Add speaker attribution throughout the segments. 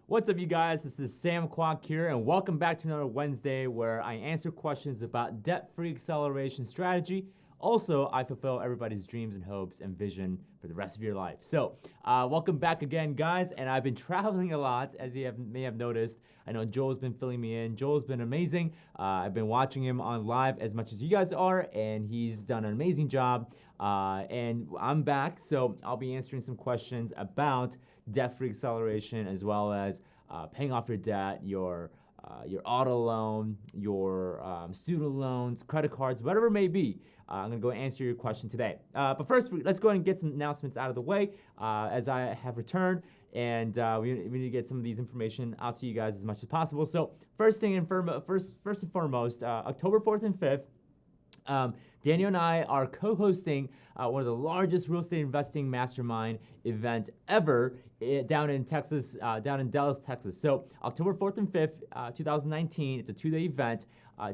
Speaker 1: What's up, you guys? This is Sam Kwak here, and welcome back to another Wednesday where I answer questions about debt-free acceleration strategy. Also, I fulfill everybody's dreams and hopes and vision for the rest of your life. So, welcome back again, guys. And I've been traveling a lot, as you may have noticed. I know Joel's been filling me in. Joel's been amazing. I've been watching him on live as much as you guys are, and he's done an amazing job. And I'm back, so I'll be answering some questions about debt-free acceleration, as well as paying off your debt, your auto loan, your student loans, credit cards, whatever it may be. I'm gonna go answer your question today. But first, let's go ahead and get some announcements out of the way as I have returned, and we need to get some of these information out to you guys as much as possible. So first and foremost, October 4th and 5th, Daniel and I are co-hosting one of the largest real estate investing mastermind event ever down in Texas, down in Dallas, Texas. So October 4th and 5th, 2019, it's a 2-day event.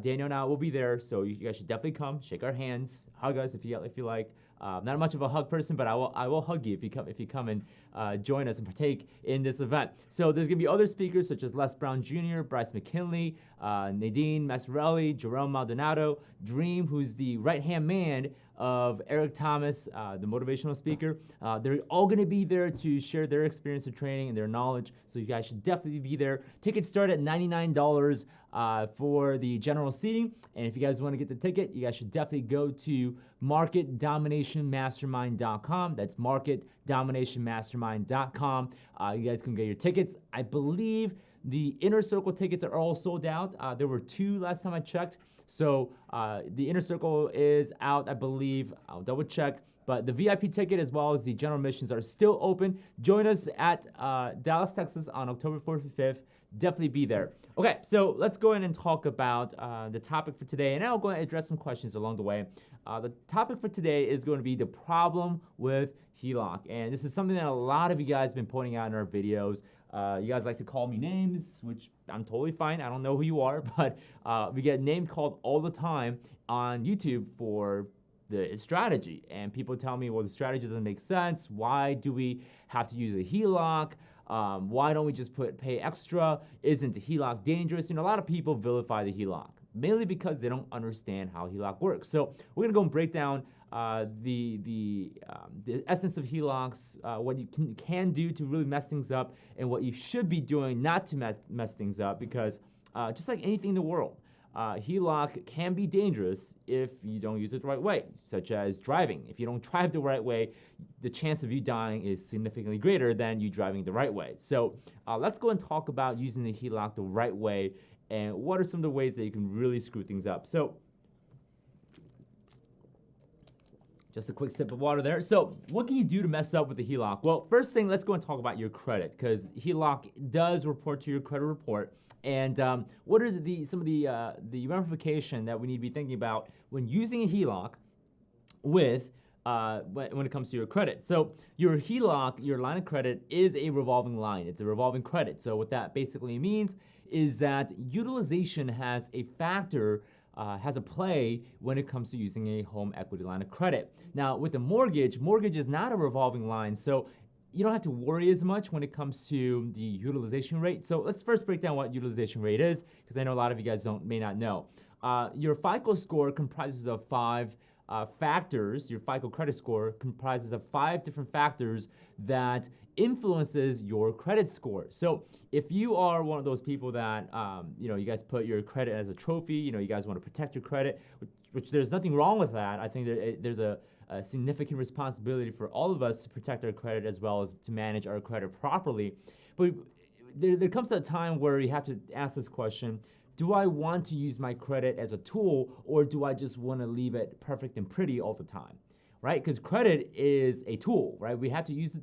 Speaker 1: Daniel and I will be there, so you guys should definitely come, shake our hands, hug us if you like. Not much of a hug person, but I will hug you if you come and join us and partake in this event. So there's gonna be other speakers such as Les Brown Jr., Bryce McKinley, Nadine Massarelli, Jerome Maldonado, Dream, who's the right-hand man of Eric Thomas, the motivational speaker. They're all gonna be there to share their experience of training and their knowledge, so you guys should definitely be there. Tickets start at $99 for the general seating, and if you guys wanna get the ticket, you guys should definitely go to marketdominationmastermind.com. That's marketdominationmastermind.com. You guys can get your tickets. I believe the Inner Circle tickets are all sold out. There were 2 last time I checked. So the Inner Circle is out, I believe. I'll double check. But the VIP ticket as well as the general admissions are still open. Join us at Dallas, Texas on October 4th and 5th. Definitely be there. Okay, so let's go ahead and talk about the topic for today, and I'll go ahead and address some questions along the way. The topic for today is going to be the problem with HELOC, and this is something that a lot of you guys have been pointing out in our videos. You guys like to call me names, which I'm totally fine. I don't know who you are, but we get name called all the time on YouTube for the strategy. And people tell me, well, the strategy doesn't make sense. Why do we have to use a HELOC? Why don't we just pay extra? Isn't a HELOC dangerous? You know, a lot of people vilify the HELOC, mainly because they don't understand how HELOC works. So we're gonna go and break down the essence of HELOCs, what you can do to really mess things up, and what you should be doing not to mess things up, because just like anything in the world, HELOC can be dangerous if you don't use it the right way, such as driving. If you don't drive the right way, the chance of you dying is significantly greater than you driving the right way. So let's go and talk about using the HELOC the right way, and what are some of the ways that you can really screw things up. So just a quick sip of water there. So what can you do to mess up with the HELOC? Well, first thing, let's go and talk about your credit, because HELOC does report to your credit report. And what are some of the ramification that we need to be thinking about when using a HELOC with when it comes to your credit? So your HELOC, your line of credit, is a revolving line. It's a revolving credit. So what that basically means is that utilization has a factor, has a play when it comes to using a home equity line of credit. Now, with a mortgage is not a revolving line, so you don't have to worry as much when it comes to the utilization rate. So let's first break down what utilization rate is, because I know a lot of you guys may not know. Your FICO score comprises of 5 factors. Your FICO credit score comprises of 5 different factors that influences your credit score. So if you are one of those people that, you guys put your credit as a trophy, you guys want to protect your credit, which there's nothing wrong with that. I think that there's a significant responsibility for all of us to protect our credit as well as to manage our credit properly. But there comes a time where you have to ask this question: do I want to use my credit as a tool, or do I just want to leave it perfect and pretty all the time? Right? Because credit is a tool, right? You have to use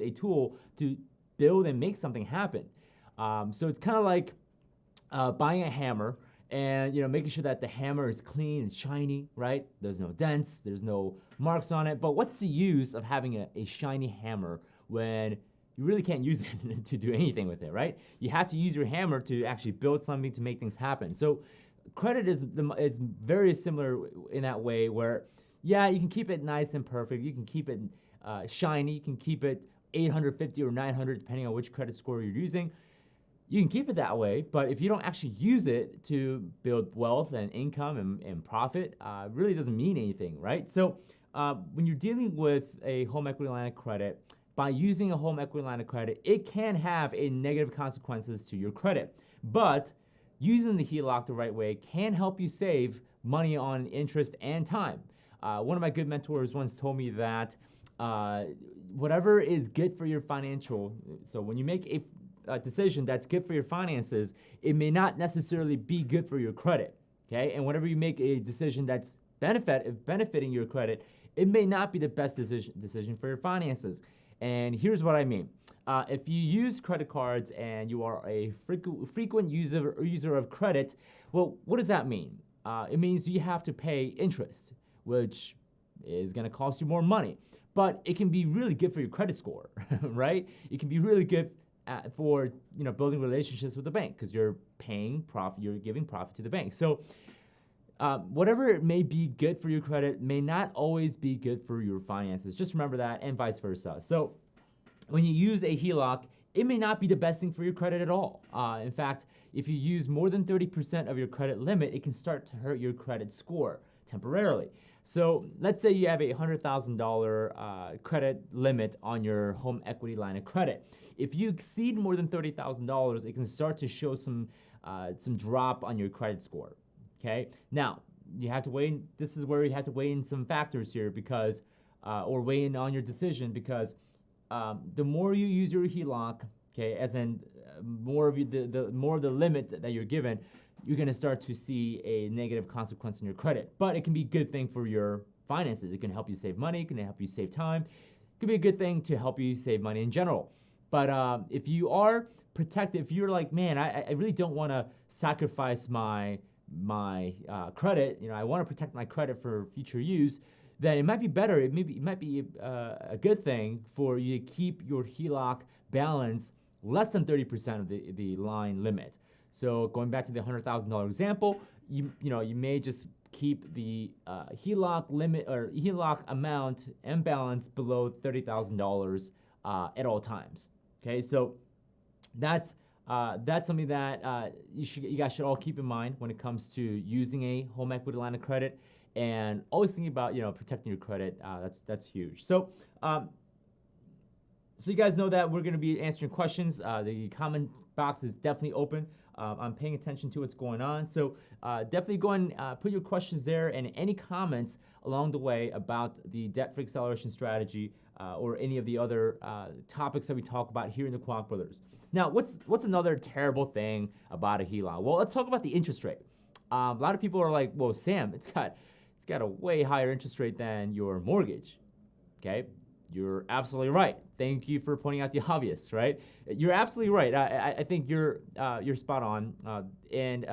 Speaker 1: a tool to build and make something happen. So it's kind of like buying a hammer and making sure that the hammer is clean and shiny, right? There's no dents, there's no marks on it. But what's the use of having a shiny hammer when you really can't use it to do anything with it, right? You have to use your hammer to actually build something to make things happen. So credit is very similar in that way, where yeah, you can keep it nice and perfect, you can keep it shiny, you can keep it 850 or 900, depending on which credit score you're using. You can keep it that way, but if you don't actually use it to build wealth and income and profit, really doesn't mean anything, right? So when you're dealing with a home equity line of credit, by using a home equity line of credit, it can have a negative consequences to your credit. But using the HELOC the right way can help you save money on interest and time. One of my good mentors once told me that whatever is good for your financial, so when you make a decision that's good for your finances, it may not necessarily be good for your credit, okay? And whenever you make a decision that's benefiting your credit, it may not be the best decision for your finances. And here's what I mean. If you use credit cards and you are a frequent user of credit, well, what does that mean? It means you have to pay interest, which is gonna cost you more money. But it can be really good for your credit score, right? It can be really good for building relationships with the bank because you're paying profit, you're giving profit to the bank. So whatever it may be good for your credit may not always be good for your finances. Just remember that, and vice versa. So when you use a HELOC, it may not be the best thing for your credit at all. In fact, if you use more than 30% of your credit limit, it can start to hurt your credit score temporarily. So let's say you have a $100,000 credit limit on your home equity line of credit. If you exceed more than $30,000, it can start to show some drop on your credit score. Okay. Now you have to weigh in. This is where you have to weigh in some factors here because, or weigh in on your decision because the more you use your HELOC, okay, as in more of the more of the limit that you're given, you're going to start to see a negative consequence in your credit. But it can be a good thing for your finances. It can help you save money. It can help you save time. It can be a good thing to help you save money in general. But if you are protected, if you're like, man, I really don't want to sacrifice my credit, I want to protect my credit for future use, then it might be better. It might be a good thing for you to keep your HELOC balance less than 30% of the line limit. So going back to the $100,000 example, you may just keep the HELOC limit or HELOC amount and balance below $30,000 at all times. Okay, so that's something that you guys should all keep in mind when it comes to using a home equity line of credit, and always thinking about protecting your credit. That's huge. So so you guys know that we're going to be answering questions. The comment box is definitely open. I'm paying attention to what's going on. So definitely go and put your questions there and any comments along the way about the debt-free acceleration strategy or any of the other topics that we talk about here in the Kwak Brothers. Now, what's another terrible thing about a HELOC? Well, let's talk about the interest rate. A lot of people are like, well, Sam, it's got a way higher interest rate than your mortgage. Okay, you're absolutely right. Thank you for pointing out the obvious, right? You're absolutely right. I think you're spot on. And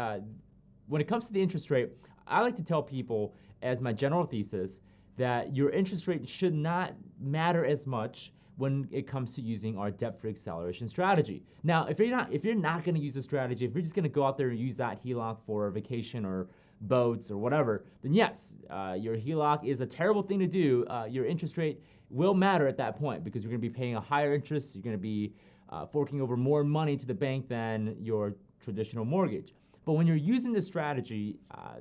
Speaker 1: when it comes to the interest rate, I like to tell people as my general thesis that your interest rate should not matter as much when it comes to using our debt-free acceleration strategy. Now, if you're not going to use the strategy, if you're just going to go out there and use that HELOC for vacation or boats or whatever, then yes, your HELOC is a terrible thing to do. Your interest rate will matter at that point because you're going to be paying a higher interest. You're going to be forking over more money to the bank than your traditional mortgage. But when you're using this strategy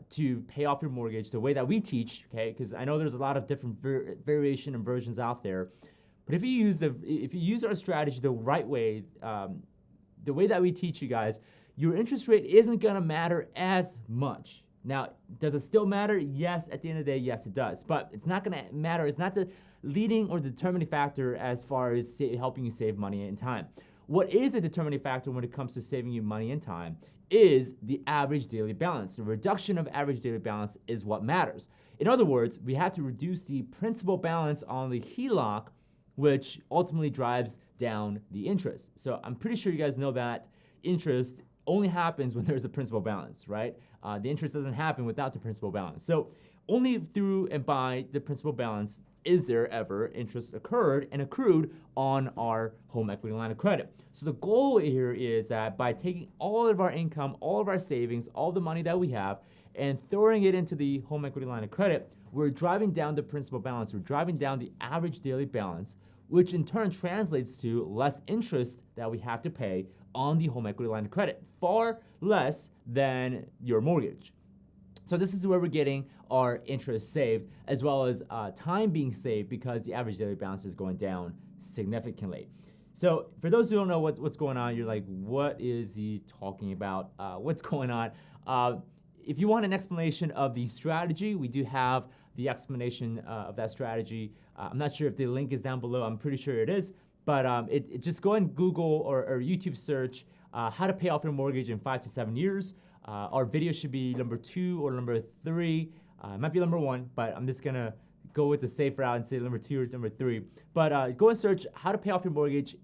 Speaker 1: to pay off your mortgage the way that we teach, okay, because I know there's a lot of different variation and versions out there, but if you use our strategy the right way, the way that we teach you guys, your interest rate isn't going to matter as much. Now, does it still matter? Yes, at the end of the day, yes, it does. But it's not going to matter. It's not the leading or determining factor as far as helping you save money and time. What is the determining factor when it comes to saving you money and time is the average daily balance. The reduction of average daily balance is what matters. In other words, we have to reduce the principal balance on the HELOC, which ultimately drives down the interest. So I'm pretty sure you guys know that interest only happens when there's a principal balance, right? The interest doesn't happen without the principal balance. So only through and by the principal balance is there ever interest occurred and accrued on our home equity line of credit. So the goal here is that by taking all of our income, all of our savings, all the money that we have, and throwing it into the home equity line of credit, we're driving down the principal balance. We're driving down the average daily balance, which in turn translates to less interest that we have to pay on the home equity line of credit, far less than your mortgage. So this is where we're getting our interest saved, as well as time being saved because the average daily balance is going down significantly. So for those who don't know what's going on, you're like, what is he talking about? What's going on? If you want an explanation of the strategy, we do have the explanation of that strategy. I'm not sure if the link is down below. I'm pretty sure it is. But just go and Google or YouTube search how to pay off your mortgage in 5 to 7 years. Our video should be number 2 or number 3. It might be number 1, but I'm just gonna go with the safe route and say number 2 or number 3. But go and search how to pay off your mortgage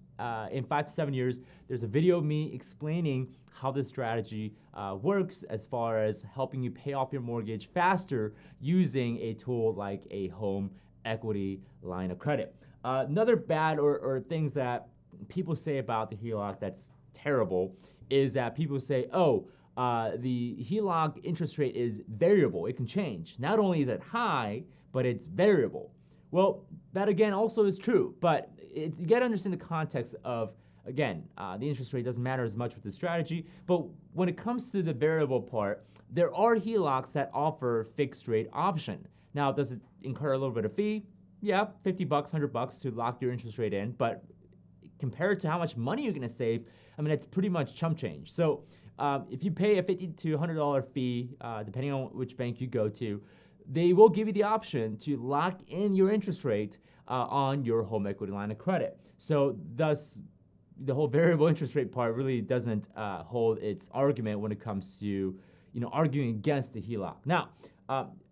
Speaker 1: in 5 to 7 years. There's a video of me explaining how this strategy works as far as helping you pay off your mortgage faster using a tool like a home equity line of credit. Another bad or things that people say about the HELOC that's terrible is that people say, oh, the HELOC interest rate is variable. It can change. Not only is it high, but it's variable. Well, that again also is true, but you got to understand the context of, again, the interest rate doesn't matter as much with the strategy, but when it comes to the variable part, there are HELOCs that offer fixed rate option. Now, does it incur a little bit of fee? Yeah, $50, $100 to lock your interest rate in, but compared to how much money you're gonna save, I mean, it's pretty much chump change. So if you pay a $50 to $100 fee, depending on which bank you go to, they will give you the option to lock in your interest rate on your home equity line of credit. So thus, the whole variable interest rate part really doesn't hold its argument when it comes to arguing against the HELOC. Now,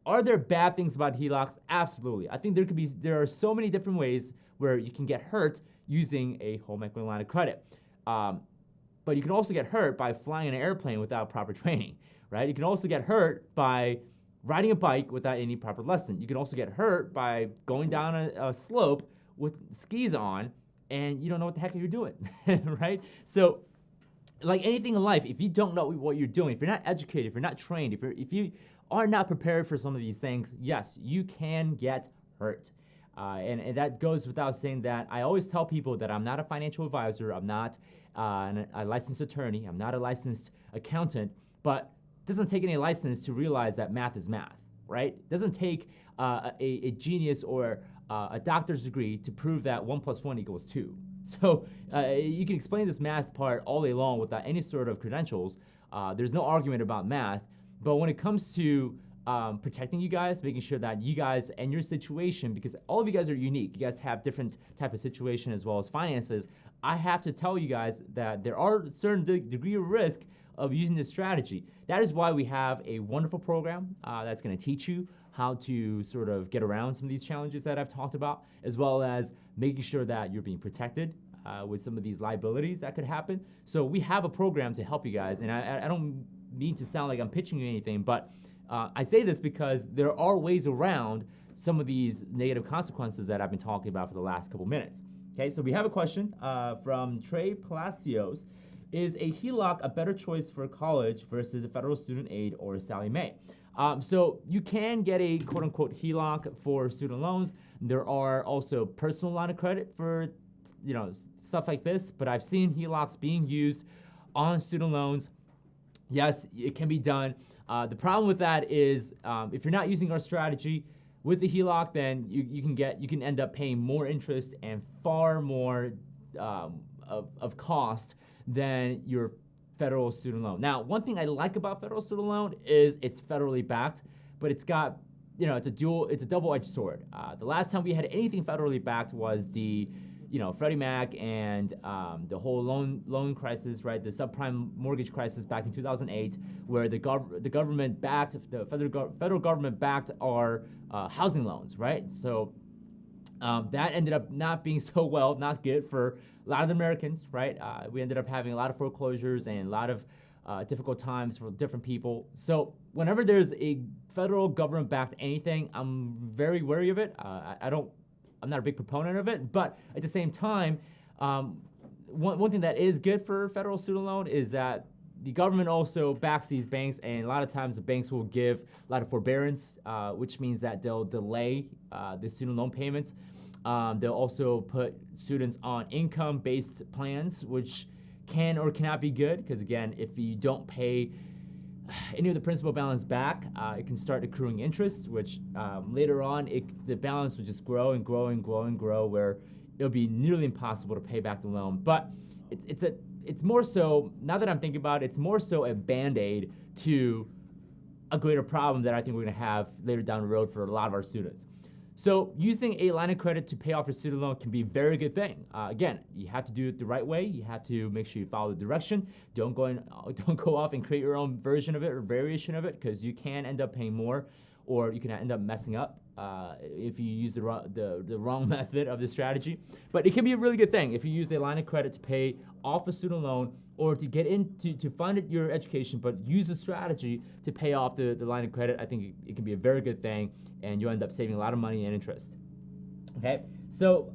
Speaker 1: are there bad things about HELOCs? Absolutely. I think there are so many different ways where you can get hurt using a home equity line of credit. But you can also get hurt by flying an airplane without proper training, right? You can also get hurt by riding a bike without any proper lesson. You can also get hurt by going down a slope with skis on and you don't know what the heck you're doing, right? So like anything in life, if you don't know what you're doing, if you're not educated, if you're not trained, if you are not prepared for some of these things, yes, you can get hurt. And that goes without saying that I always tell people that I'm not a financial advisor, I'm not a licensed attorney, I'm not a licensed accountant, but it doesn't take any license to realize that math is math, right? It doesn't take a genius or a doctor's degree to prove that 1 + 1 = 2. So you can explain this math part all day long without any sort of credentials. There's no argument about math. But when it comes to protecting you guys, making sure that you guys and your situation, because all of you guys are unique, you guys have different type of situation as well as finances, I have to tell you guys that there are a certain degree of risk of using this strategy. That is why we have a wonderful program that's gonna teach you how to sort of get around some of these challenges that I've talked about, as well as making sure that you're being protected with some of these liabilities that could happen. So we have a program to help you guys, and I don't mean to sound like I'm pitching you anything, but I say this because there are ways around some of these negative consequences that I've been talking about for the last couple minutes. Okay, so we have a question from Trey Palacios. Is a HELOC a better choice for college versus a federal student aid or Sallie Mae? So you can get a quote-unquote HELOC for student loans. There are also personal line of credit for stuff like this, but I've seen HELOCs being used on student loans. Yes, it can be done. The problem with that is if you're not using our strategy with the HELOC, then you can end up paying more interest and far more of cost than your federal student loan. Now, one thing I like about federal student loan is it's federally backed, but it's got, it's a double-edged sword. The last time we had anything federally backed was the Freddie Mac and the whole loan crisis, right? The subprime mortgage crisis back in 2008, where the government backed, the federal government backed our housing loans, right? So that ended up not being not good for a lot of the Americans, right? We ended up having a lot of foreclosures and a lot of difficult times for different people. So whenever there's a federal government-backed anything, I'm very wary of it. I'm not a big proponent of it, but at the same time, one thing that is good for federal student loan is that the government also backs these banks, and a lot of times the banks will give a lot of forbearance, which means that they'll delay the student loan payments. They'll also put students on income-based plans, which can or cannot be good, because again, if you don't pay any of the principal balance back, it can start accruing interest, which later on, the balance will just grow and grow and grow and grow, where it'll be nearly impossible to pay back the loan. But it's more so, now that I'm thinking about it, it's more so a Band-Aid to a greater problem that I think we're gonna have later down the road for a lot of our students. So using a line of credit to pay off your student loan can be a very good thing. Again, you have to do it the right way. You have to make sure you follow the direction. Don't go off and create your own version of it or variation of it, because you can end up paying more, or you can end up messing up if you use the wrong method of the strategy. But it can be a really good thing if you use a line of credit to pay off a student loan, or to get into to fund your education, but use the strategy to pay off the line of credit. I think it can be a very good thing, and you'll end up saving a lot of money and interest. Okay, so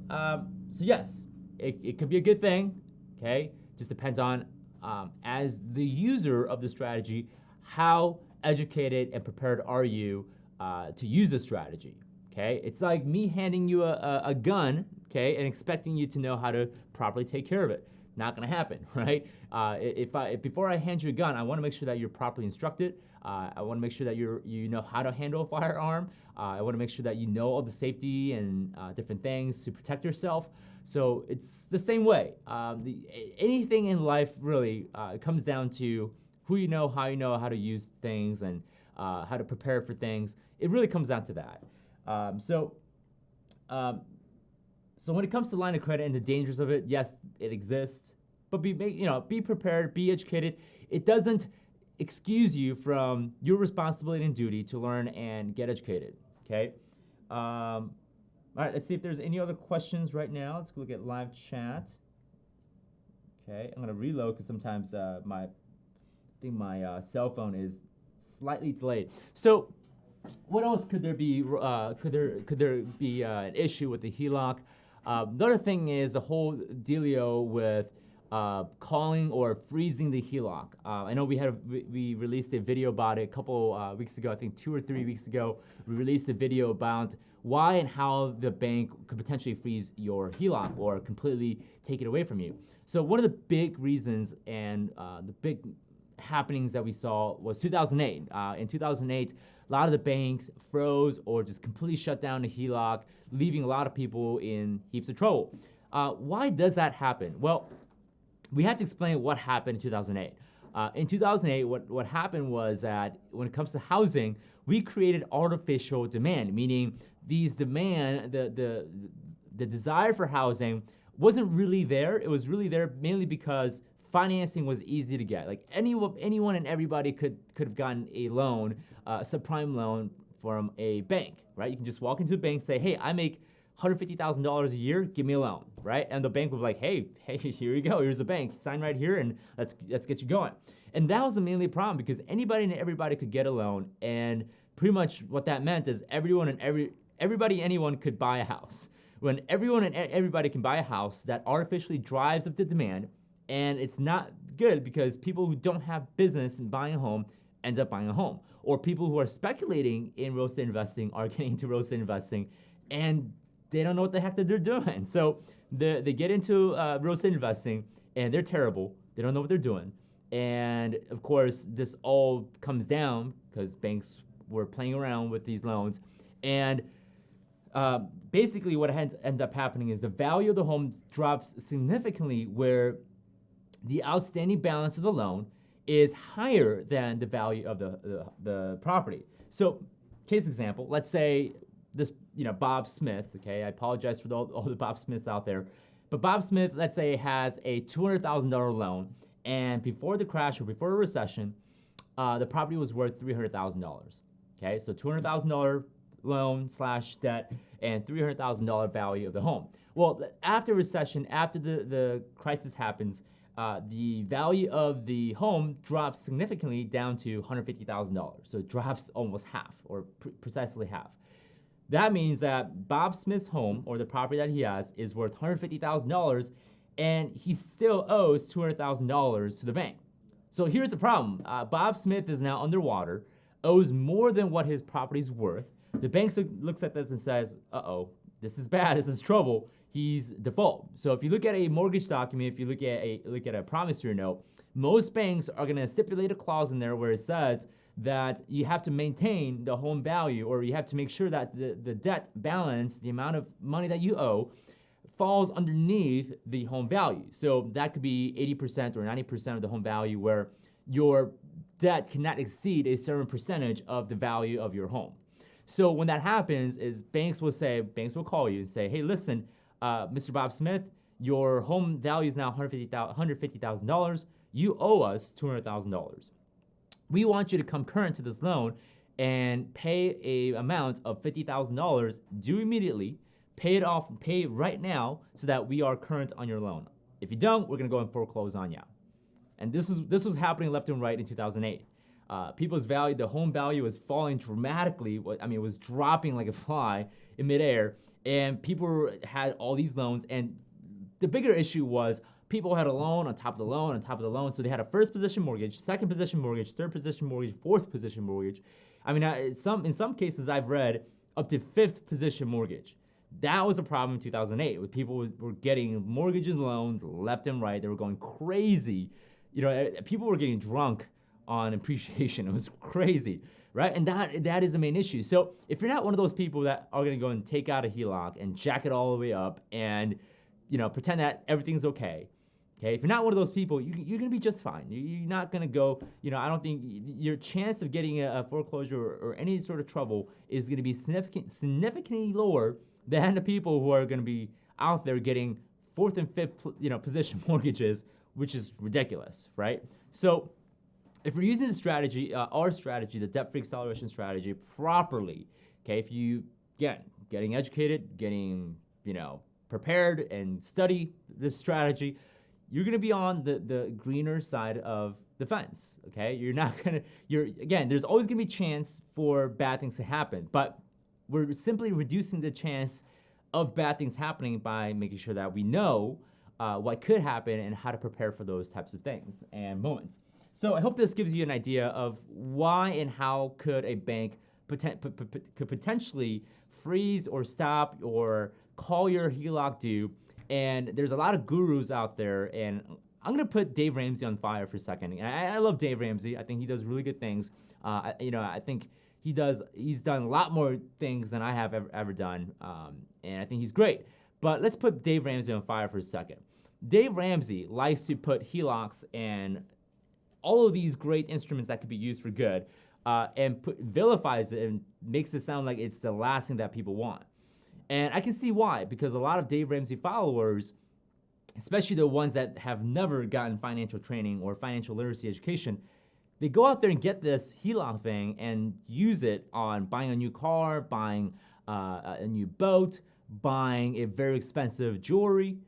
Speaker 1: yes, it could be a good thing. Okay, just depends on as the user of the strategy, how educated and prepared are you to use the strategy. Okay, it's like me handing you a gun, okay, and expecting you to know how to properly take care of it. Not gonna happen, right? Before I hand you a gun, I wanna make sure that you're properly instructed. I wanna make sure that you know how to handle a firearm. I wanna make sure that you know all the safety and different things to protect yourself. So it's the same way. Anything in life really comes down to who you know how to use things, and how to prepare for things. It really comes down to that. So when it comes to line of credit and the dangers of it, yes, it exists, but be prepared, be educated. It doesn't excuse you from your responsibility and duty to learn and get educated, okay? All right, let's see if there's any other questions right now. Let's look at live chat. Okay, I'm gonna reload because sometimes my cell phone is slightly delayed. So what else could there be? Could there be an issue with the HELOC? The other thing is the whole dealio with calling or freezing the HELOC. I know we released a video about it a couple weeks ago, I think 2 or 3 weeks ago. We released a video about why and how the bank could potentially freeze your HELOC or completely take it away from you. So one of the big reasons and the big happenings that we saw was 2008. In 2008, a lot of the banks froze or just completely shut down the HELOC, leaving a lot of people in heaps of trouble. Why does that happen? Well, we have to explain what happened in 2008. In 2008, what happened was that when it comes to housing, we created artificial demand, meaning these demand, the desire for housing wasn't really there. It was really there mainly because financing was easy to get. Like anyone and everybody could have gotten a loan, a subprime loan from a bank, right? You can just walk into the bank, say, hey, I make $150,000 a year, give me a loan, right? And the bank would be like, hey, here you go, here's a bank, sign right here, and let's get you going. And that was the mainly problem, because anybody and everybody could get a loan, and pretty much what that meant is anyone could buy a house. When everyone and everybody can buy a house, that artificially drives up the demand, and it's not good because people who don't have business in buying a home end up buying a home. Or people who are speculating in real estate investing are getting into real estate investing, and they don't know what the heck that they're doing. So they get into real estate investing, and they're terrible. They don't know what they're doing. And of course, this all comes down because banks were playing around with these loans. And basically what ends up happening is the value of the home drops significantly, where the outstanding balance of the loan is higher than the value of the property. So, case example, let's say this, Bob Smith, okay, I apologize for all the Bob Smiths out there, but Bob Smith, let's say, has a $200,000 loan, and before the crash or before a recession, the property was worth $300,000, okay? So $200,000 loan / debt and $300,000 value of the home. Well, after recession, after the crisis happens, the value of the home drops significantly down to $150,000. So it drops almost half, or precisely half. That means that Bob Smith's home, or the property that he has, is worth $150,000, and he still owes $200,000 to the bank. So here's the problem. Bob Smith is now underwater, owes more than what his property's worth. The bank looks at this and says, uh-oh, this is bad, this is trouble, he's default. So if you look at a mortgage document, if you look at a promissory note, most banks are gonna stipulate a clause in there where it says that you have to maintain the home value, or you have to make sure that the debt balance, the amount of money that you owe, falls underneath the home value. So that could be 80% or 90% of the home value, where your debt cannot exceed a certain percentage of the value of your home. So when that happens, is banks will call you and say, hey, listen, Mr. Bob Smith, your home value is now $150,000. You owe us $200,000. We want you to come current to this loan and pay a amount of $50,000 due immediately, pay it off, pay right now, so that we are current on your loan. If you don't, we're gonna go and foreclose on you. And this was happening left and right in 2008. People's value, the home value was falling dramatically. I mean, it was dropping like a fly in midair, and people had all these loans. And the bigger issue was people had a loan on top of the loan on top of the loan. So they had a first position mortgage, second position mortgage, third position mortgage, fourth position mortgage. I mean, in some cases I've read up to fifth position mortgage. That was a problem in 2008, with people were getting mortgages and loans left and right. They were going crazy. You know, people were getting drunk on appreciation. It was crazy, right? And that is the main issue. So if you're not one of those people that are gonna go and take out a HELOC and jack it all the way up and, you know, pretend that everything's okay, if you're not one of those people, you're gonna be just fine. You're not gonna go, you know, I don't think your chance of getting a foreclosure or any sort of trouble is gonna be significantly lower than the people who are gonna be out there getting fourth and fifth, position mortgages, which is ridiculous, right? So if we're using the strategy, our strategy, the debt-free acceleration strategy, properly, if you, getting educated, getting, prepared and study this strategy, you're gonna be on the greener side of the fence, You're not gonna, again, there's always gonna be chance for bad things to happen, but we're simply reducing the chance of bad things happening by making sure that we know what could happen and how to prepare for those types of things and moments. So I hope this gives you an idea of why and how could a bank could potentially freeze or stop or call your HELOC due. And there's a lot of gurus out there, and I'm gonna put Dave Ramsey on fire for a second. And I love Dave Ramsey. I think he does really good things. I think he's done a lot more things than I have ever done, and I think he's great. But let's put Dave Ramsey on fire for a second. Dave Ramsey likes to put HELOCs and all of these great instruments that could be used for good, and vilifies it and makes it sound like it's the last thing that people want. And I can see why, because a lot of Dave Ramsey followers, especially the ones that have never gotten financial training or financial literacy education, they go out there and get this HELOC thing and use it on buying a new car, buying a new boat, buying a very expensive jewelry,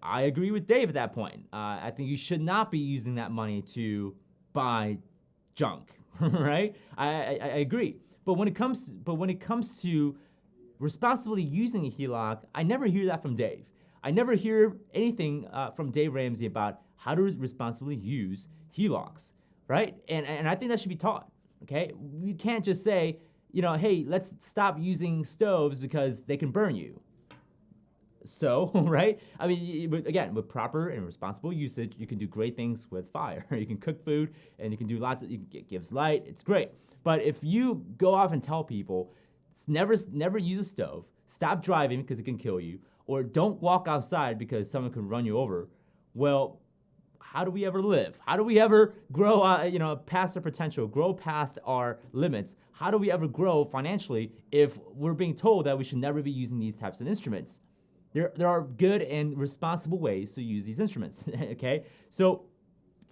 Speaker 1: I agree with Dave at that point. I think you should not be using that money to buy junk, right? I agree. But when it comes to responsibly using a HELOC, I never hear that from Dave. I never hear anything from Dave Ramsey about how to responsibly use HELOCs, right? And I think that should be taught, You can't just say, hey, let's stop using stoves because they can burn you. So, right? I mean, again, with proper and responsible usage, you can do great things with fire. You can cook food, and you can do it gives light, it's great. But if you go off and tell people, never use a stove, stop driving because it can kill you, or don't walk outside because someone can run you over, well, how do we ever live? How do we ever grow, past our potential, grow past our limits? How do we ever grow financially if we're being told that we should never be using these types of instruments? There are good and responsible ways to use these instruments, So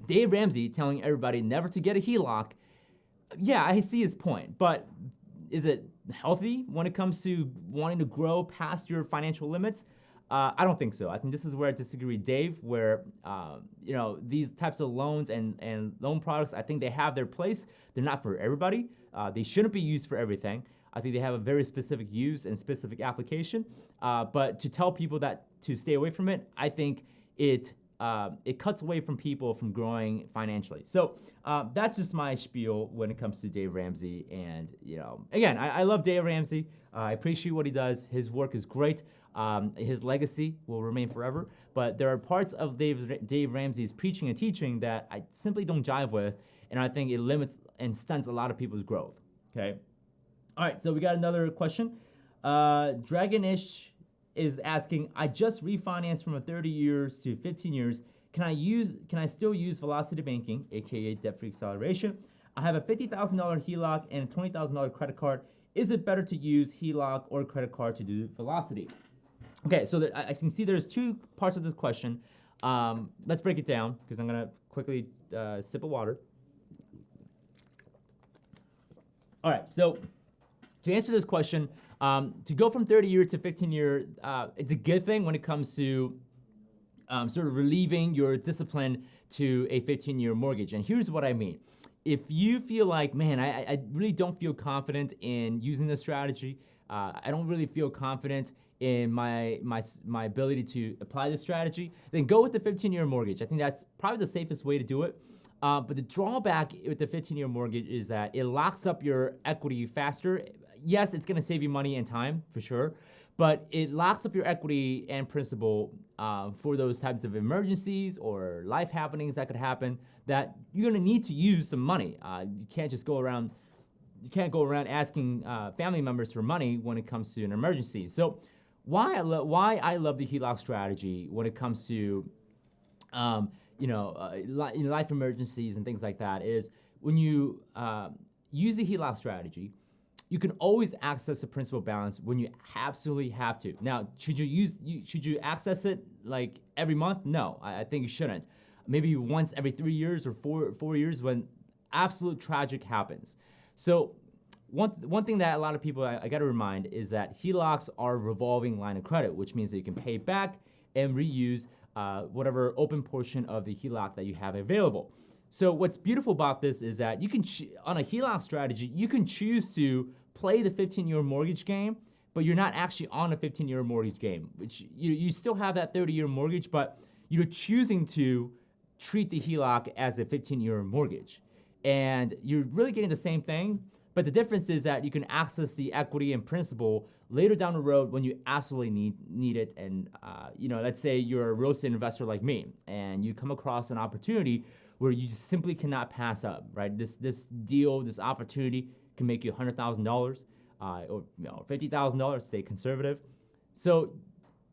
Speaker 1: Dave Ramsey telling everybody never to get a HELOC, yeah, I see his point, but is it healthy when it comes to wanting to grow past your financial limits? I don't think so. I think this is where I disagree with Dave, where these types of loans and loan products, I think they have their place. They're not for everybody. They shouldn't be used for everything. I think they have a very specific use and specific application. But to tell people that to stay away from it, I think it it cuts away from people from growing financially. So that's just my spiel when it comes to Dave Ramsey. And again, I love Dave Ramsey. I appreciate what he does. His work is great. His legacy will remain forever. But there are parts of Dave Ramsey's preaching and teaching that I simply don't jive with, and I think it limits and stunts a lot of people's growth. Okay. All right. So we got another question. Dragonish is asking, I just refinanced from 30 years to 15 years. Can I still use velocity banking, aka debt-free acceleration? I have a $50,000 HELOC and a $20,000 credit card. Is it better to use HELOC or credit card to do velocity? Okay, so I can see there's two parts of this question. Let's break it down because I'm gonna quickly sip of water. All right, so to answer this question, to go from 30-year to 15-year, it's a good thing when it comes to sort of relieving your discipline to a 15-year mortgage. And here's what I mean. If you feel like, man, I really don't feel confident in using this strategy, I don't really feel confident in my ability to apply this strategy, then go with the 15-year mortgage. I think that's probably the safest way to do it. But the drawback with the 15-year mortgage is that it locks up your equity faster. Yes, it's gonna save you money and time, for sure, but it locks up your equity and principal for those types of emergencies or life happenings that could happen that you're gonna need to use some money. You can't go around asking family members for money when it comes to an emergency. So why I love the HELOC strategy when it comes to life emergencies and things like that is when you use the HELOC strategy, you can always access the principal balance when you absolutely have to. Now, should you access it like every month? No, I think you shouldn't. Maybe once every 3 years or four years when absolute tragic happens. So one thing that a lot of people I got to remind is that HELOCs are a revolving line of credit, which means that you can pay back and reuse whatever open portion of the HELOC that you have available. So what's beautiful about this is that you can, on a HELOC strategy, you can choose to play the 15-year mortgage game, but you're not actually on a 15-year mortgage game, which you still have that 30-year mortgage, but you're choosing to treat the HELOC as a 15-year mortgage. And you're really getting the same thing, but the difference is that you can access the equity and principal later down the road when you absolutely need it. And let's say you're a real estate investor like me, and you come across an opportunity where you just simply cannot pass up, right? This deal, this opportunity can make you $100,000 or $50,000, stay conservative. So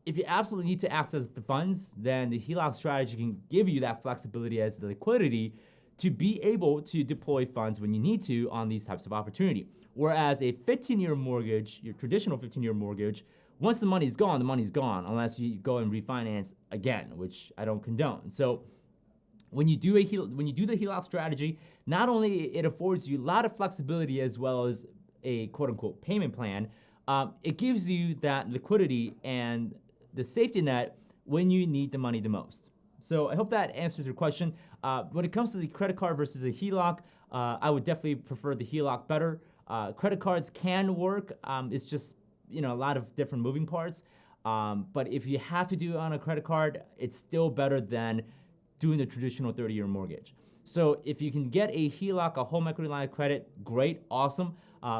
Speaker 1: if you absolutely need to access the funds, then the HELOC strategy can give you that flexibility as the liquidity to be able to deploy funds when you need to on these types of opportunity. Whereas a 15-year mortgage, your traditional 15-year mortgage, once the money's gone, the money's gone, unless you go and refinance again, which I don't condone. So when you do the HELOC strategy, not only it affords you a lot of flexibility as well as a quote-unquote payment plan, it gives you that liquidity and the safety net when you need the money the most. So I hope that answers your question. When it comes to the credit card versus a HELOC, I would definitely prefer the HELOC better. Credit cards can work. It's just a lot of different moving parts. But if you have to do it on a credit card, it's still better than doing the traditional 30-year mortgage. So if you can get a HELOC, a home equity line of credit, great, awesome.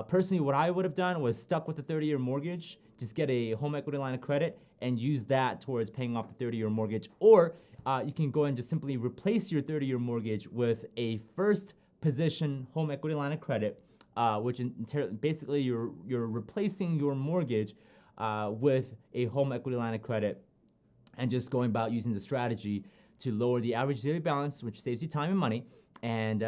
Speaker 1: Personally, what I would have done was stuck with the 30-year mortgage, just get a home equity line of credit and use that towards paying off the 30-year mortgage. Or you can go and just simply replace your 30-year mortgage with a first position home equity line of credit, which basically you're replacing your mortgage with a home equity line of credit and just going about using the strategy to lower the average daily balance, which saves you time and money, and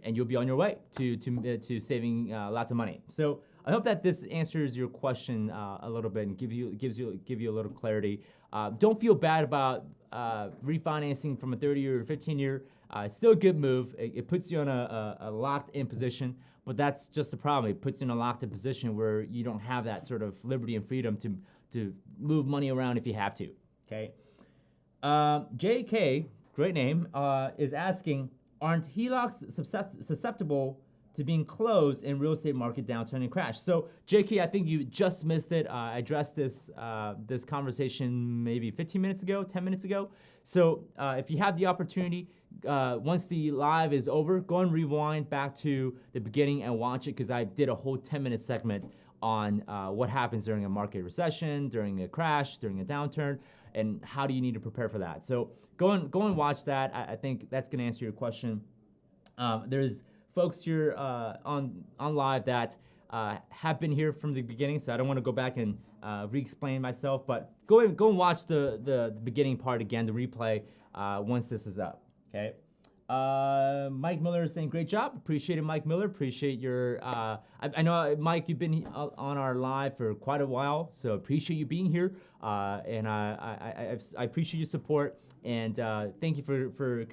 Speaker 1: you'll be on your way to saving lots of money. So I hope that this answers your question a little bit and give you a little clarity. Don't feel bad about refinancing from a 30-year or 15-year. It's still a good move. It puts you in a locked-in position, but that's just the problem. It puts you in a locked-in position where you don't have that sort of liberty and freedom to move money around if you have to. Okay. JK, great name, is asking, aren't HELOCs susceptible to being closed in real estate market downturn and crash. So JK, I think you just missed it. I addressed this this conversation maybe 15 minutes ago, 10 minutes ago. So if you have the opportunity, once the live is over, go and rewind back to the beginning and watch it, because I did a whole 10-minute segment on what happens during a market recession, during a crash, during a downturn, and how do you need to prepare for that. So go and watch that. I think that's gonna answer your question. There's folks here on live that have been here from the beginning, so I don't want to go back and re-explain myself, but go and watch the beginning part again, the replay, once this is up, okay? Mike Miller is saying, great job. Appreciate it, Mike Miller. Appreciate your, I know, Mike, you've been on our live for quite a while, so appreciate you being here, and I appreciate your support, and thank you for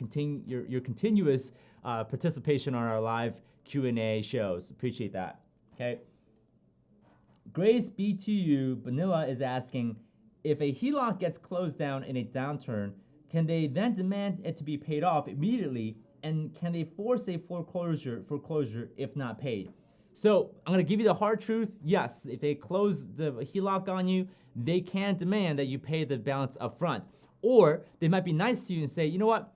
Speaker 1: your continuous participation on our live Q&A shows. Appreciate that, okay? Grace B2U Vanilla is asking, if a HELOC gets closed down in a downturn, can they then demand it to be paid off immediately, and can they force a foreclosure if not paid? So I'm gonna give you the hard truth. Yes, if they close the HELOC on you, they can demand that you pay the balance up front. Or they might be nice to you and say, you know what,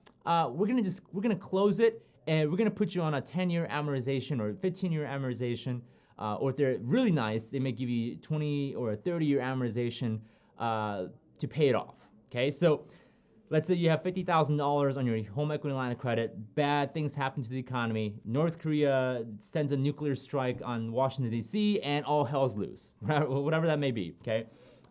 Speaker 1: we're gonna close it, and we're gonna put you on a 10-year amortization or 15-year amortization, or if they're really nice, they may give you 20 or a 30-year amortization to pay it off, okay? So let's say you have $50,000 on your home equity line of credit, bad things happen to the economy, North Korea sends a nuclear strike on Washington, D.C., and all hell's loose, whatever that may be, okay?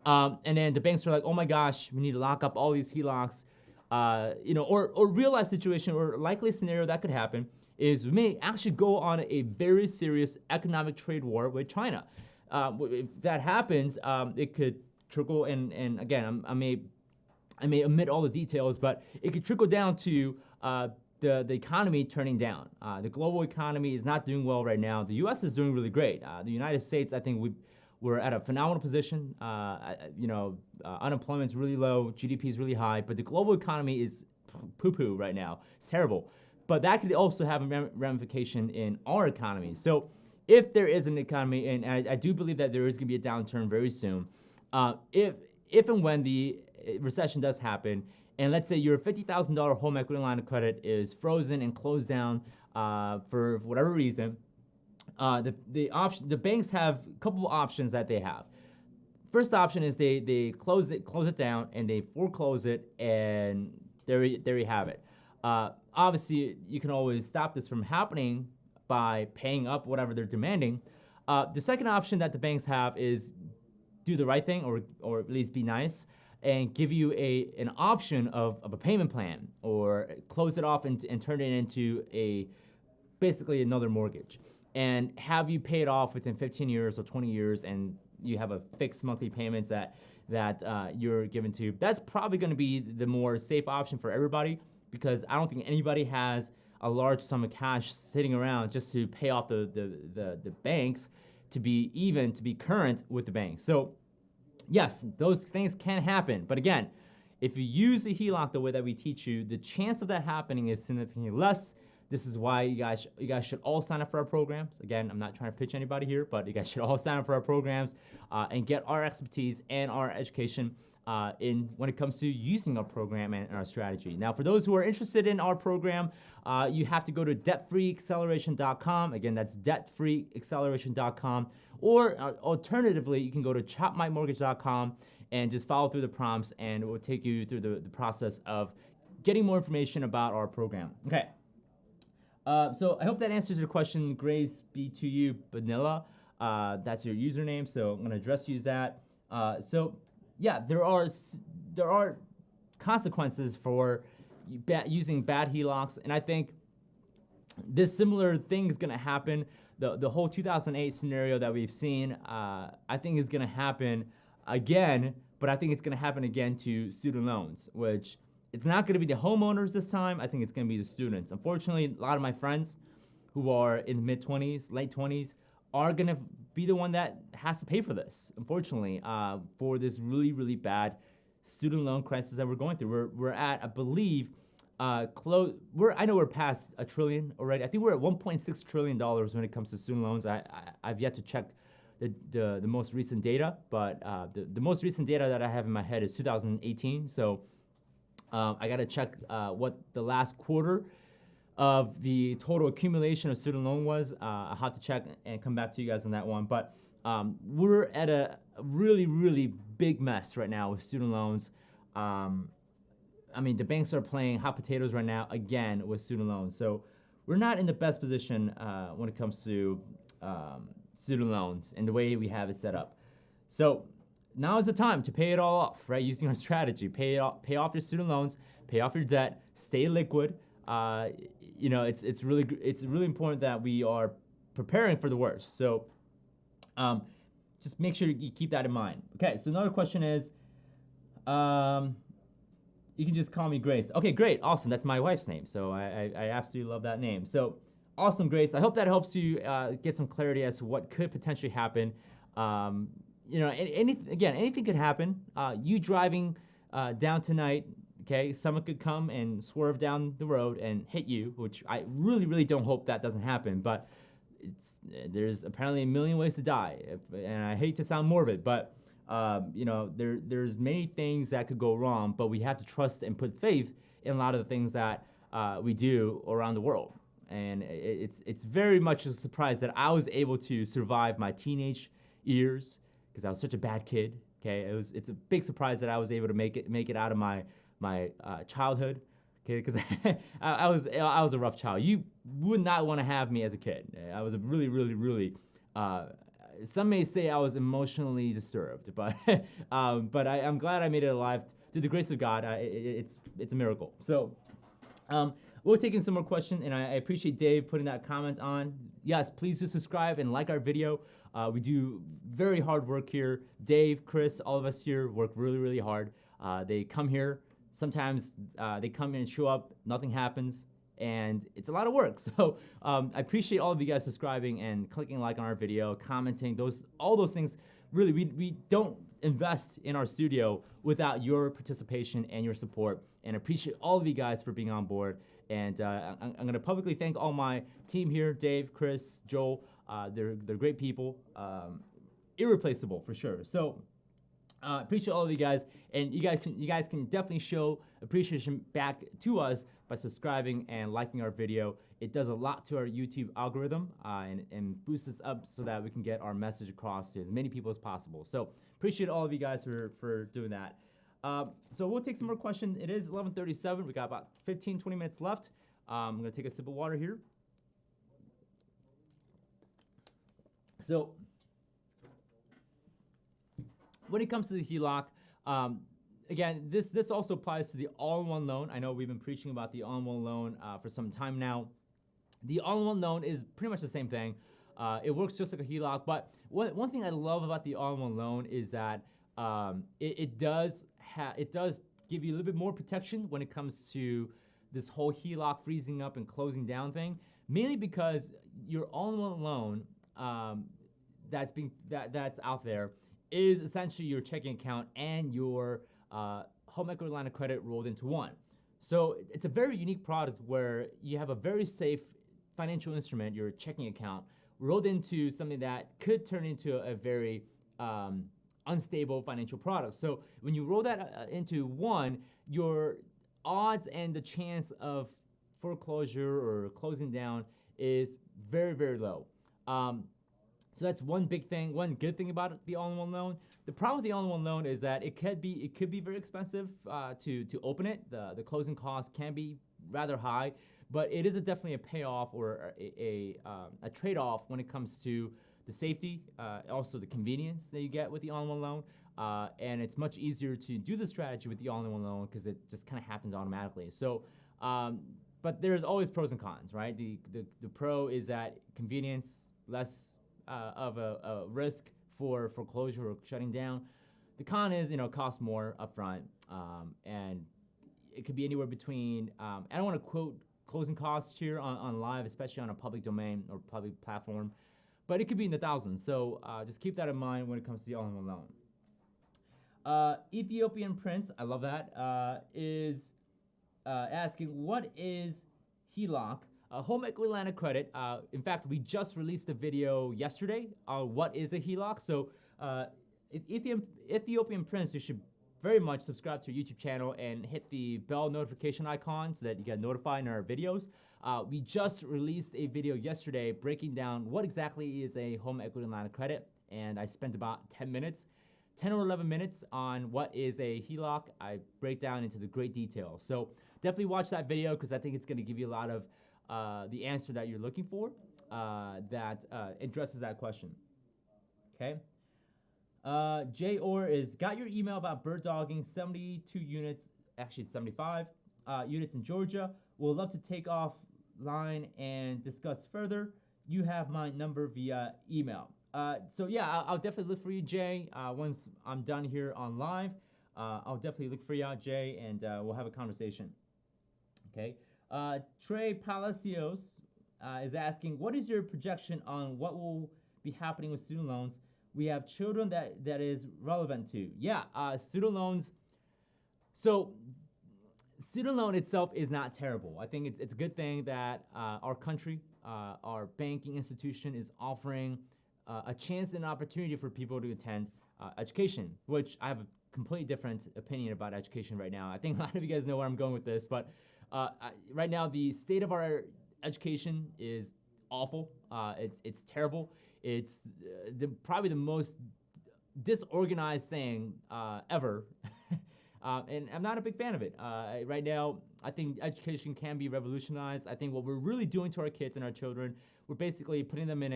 Speaker 1: And then the banks are like, oh my gosh, we need to lock up all these HELOCs, or real life situation, or likely scenario that could happen is we may actually go on a very serious economic trade war with China. If that happens, it could trickle, and again, I may omit all the details, but it could trickle down to the economy turning down. The global economy is not doing well right now. The U.S. is doing really great. The United States, I think we're at a phenomenal position. Unemployment's really low, GDP is really high, but the global economy is poo-poo right now. It's terrible. But that could also have a ramification in our economy. So if there is an economy, and I do believe that there is gonna be a downturn very soon, if and when the recession does happen, and let's say your $50,000 home equity line of credit is frozen and closed down for whatever reason, the banks have a couple of options that they have. First option is they close it down, and they foreclose it, and there you have it. Obviously, you can always stop this from happening by paying up whatever they're demanding. The second option that the banks have is do the right thing, or at least be nice, and give you an option of a payment plan, or close it off and turn it into basically another mortgage, and have you pay it off within 15 years or 20 years, and you have a fixed monthly payments that you're given to. That's probably gonna be the more safe option for everybody, because I don't think anybody has a large sum of cash sitting around just to pay off the banks to be current with the banks. So yes, those things can happen. But again, if you use the HELOC the way that we teach you, the chance of that happening is significantly less. This is why you guys should all sign up for our programs. Again, I'm not trying to pitch anybody here, but you guys should all sign up for our programs and get our expertise and our education when it comes to using our program and our strategy. Now, for those who are interested in our program, you have to go to debtfreeacceleration.com. Again, that's debtfreeacceleration.com. Or alternatively, you can go to chopmymortgage.com and just follow through the prompts, and it will take you through the process of getting more information about our program. Okay. So I hope that answers your question, Grace B2U Vanilla. That's your username, so I'm gonna address you as that. So yeah, there are consequences for using bad HELOCs, and I think this similar thing is gonna happen. The whole 2008 scenario that we've seen, I think is gonna happen again, but I think it's gonna happen again to student loans, which it's not gonna be the homeowners this time. I think it's gonna be the students. Unfortunately, a lot of my friends who are in the mid-20s, late 20s, are gonna be the one that has to pay for this, unfortunately, for this really, really bad student loan crisis that we're going through. We're at, I believe, I know we're past $1 trillion already. I think we're at $1.6 trillion when it comes to student loans. I've yet to check the most recent data, but the most recent data that I have in my head is 2018. So I got to check what the last quarter of the total accumulation of student loan was. I'll have to check and come back to you guys on that one. But we're at a really, really big mess right now with student loans. I mean, the banks are playing hot potatoes right now again with student loans. So we're not in the best position when it comes to student loans and the way we have it set up. So now is the time to pay it all off, right? Using our strategy, pay off your student loans, pay off your debt, stay liquid. You know, it's really important that we are preparing for the worst. So just make sure you keep that in mind. Okay, so another question is, you can just call me Grace. Okay, great, awesome. That's my wife's name, so I absolutely love that name. So awesome, Grace. I hope that helps you get some clarity as to what could potentially happen. You know, anything could happen. You driving down tonight, okay, someone could come and swerve down the road and hit you, which I really, really don't hope that doesn't happen, but there's apparently a million ways to die, and I hate to sound morbid, but you know, there's many things that could go wrong, but we have to trust and put faith in a lot of the things that we do around the world. And it's very much a surprise that I was able to survive my teenage years because I was such a bad kid. Okay, it's a big surprise that I was able to make it out of my childhood. Okay, because I was a rough child. You would not want to have me as a kid. I was a really, really, really. Some may say I was emotionally disturbed, but I'm glad I made it alive through the grace of God. It's a miracle. So we're taking some more questions, and I appreciate Dave putting that comment on. Yes, please do subscribe and like our video. We do very hard work here. Dave, Chris, all of us here work really, really hard. They come here. Sometimes they come in and show up, nothing happens, and it's a lot of work. So I appreciate all of you guys subscribing and clicking like on our video, commenting, all those things. Really, we don't invest in our studio without your participation and your support, and appreciate all of you guys for being on board. And I'm going to publicly thank all my team here, Dave, Chris, Joel. They're great people, irreplaceable for sure. So appreciate all of you guys, and you guys can definitely show appreciation back to us by subscribing and liking our video. It does a lot to our YouTube algorithm and boosts us up so that we can get our message across to as many people as possible. So appreciate all of you guys for doing that. So we'll take some more questions. It is 11:37. We got about 15-20 minutes left. I'm gonna take a sip of water here. So when it comes to the HELOC, again, this also applies to the all-in-one loan. I know we've been preaching about the all-in-one loan for some time now. The all-in-one loan is pretty much the same thing. It works just like a HELOC, but one thing I love about the all-in-one loan is that it does give you a little bit more protection when it comes to this whole HELOC freezing up and closing down thing, mainly because your all-in-one loan that's out there is essentially your checking account and your home equity line of credit rolled into one. So it's a very unique product where you have a very safe financial instrument, your checking account, rolled into something that could turn into a very unstable financial product. So when you roll that into one, your odds and the chance of foreclosure or closing down is very, very low. So that's one big thing, one good thing about the all-in-one loan. The problem with the all-in-one loan is that it could be very expensive to open it. The closing costs can be rather high, but it is definitely a payoff or a trade-off when it comes to the safety, also the convenience that you get with the all-in-one loan, and it's much easier to do the strategy with the all-in-one loan because it just kind of happens automatically. So, but there's always pros and cons, right? The pro is that convenience, less of a risk for foreclosure or shutting down. The con is, it costs more upfront, and it could be anywhere between, I don't want to quote closing costs here on live, especially on a public domain or public platform, but it could be in the thousands. So just keep that in mind when it comes to the all-in-one loan. Ethiopian Prince, I love that, is asking, what is HELOC? Home equity line of credit. In fact, we just released a video yesterday on what is a HELOC. So Ethiopian Prince, you should very much subscribe to our YouTube channel and hit the bell notification icon so that you get notified in our videos. We just released a video yesterday breaking down what exactly is a home equity line of credit, and I spent about 10 or 11 minutes on what is a HELOC. I break down into the great detail. So definitely watch that video because I think it's going to give you a lot of the answer that you're looking for that addresses that question. Okay. Jay Orr is, got your email about bird dogging, 72 units, actually it's 75 units in Georgia. We'll love to take offline and discuss further. You have my number via email. So yeah, I'll definitely look for you, Jay. Once I'm done here on live, I'll definitely look for you, Jay, and we'll have a conversation. Okay. Trey Palacios is asking, what is your projection on what will be happening with student loans? We have children that is relevant to. Yeah, student loans. So student loan itself is not terrible. I think it's a good thing that our country, our banking institution is offering a chance and opportunity for people to attend education, which I have a completely different opinion about education right now. I think a lot of you guys know where I'm going with this, but right now the state of our education is awful. It's terrible. It's probably the most disorganized thing ever. And I'm not a big fan of it. Right now, I think education can be revolutionized. I think what we're really doing to our kids and our children, we're basically putting them in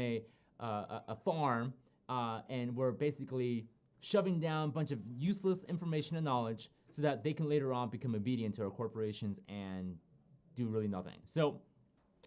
Speaker 1: a farm, and we're basically shoving down a bunch of useless information and knowledge so that they can later on become obedient to our corporations and do really nothing. So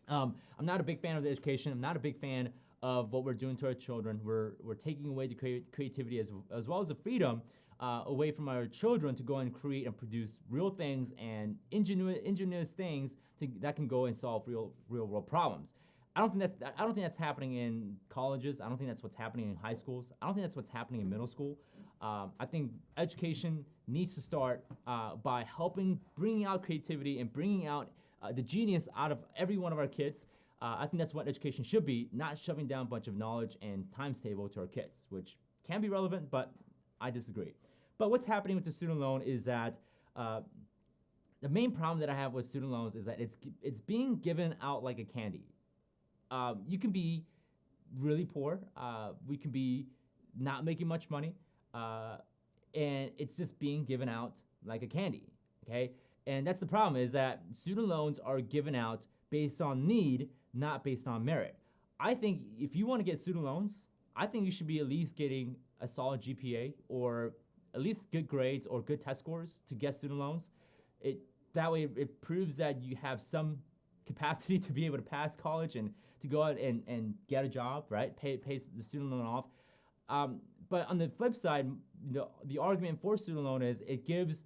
Speaker 1: I'm not a big fan of the education. I'm not a big fan of what we're doing to our children. We're taking away the creativity as well as the freedom away from our children to go and create and produce real things and ingenious things that can go and solve real world problems. I don't think that's happening in colleges. I don't think that's what's happening in high schools. I don't think that's what's happening in middle school. I think education needs to start by bringing out creativity and bringing out the genius out of every one of our kids. I think that's what education should be, not shoving down a bunch of knowledge and times table to our kids, which can be relevant, but I disagree. But what's happening with the student loan is that the main problem that I have with student loans is that it's being given out like a candy. You can be really poor. We can be not making much money, and it's just being given out like a candy. Okay, and that's the problem, is that student loans are given out based on need, not based on merit. I think if you want to get student loans, I think you should be at least getting a solid GPA or at least good grades or good test scores to get student loans. That way it proves that you have some capacity to be able to pass college and to go out and get a job, right? Pay the student loan off. But on the flip side, the argument for student loan is it gives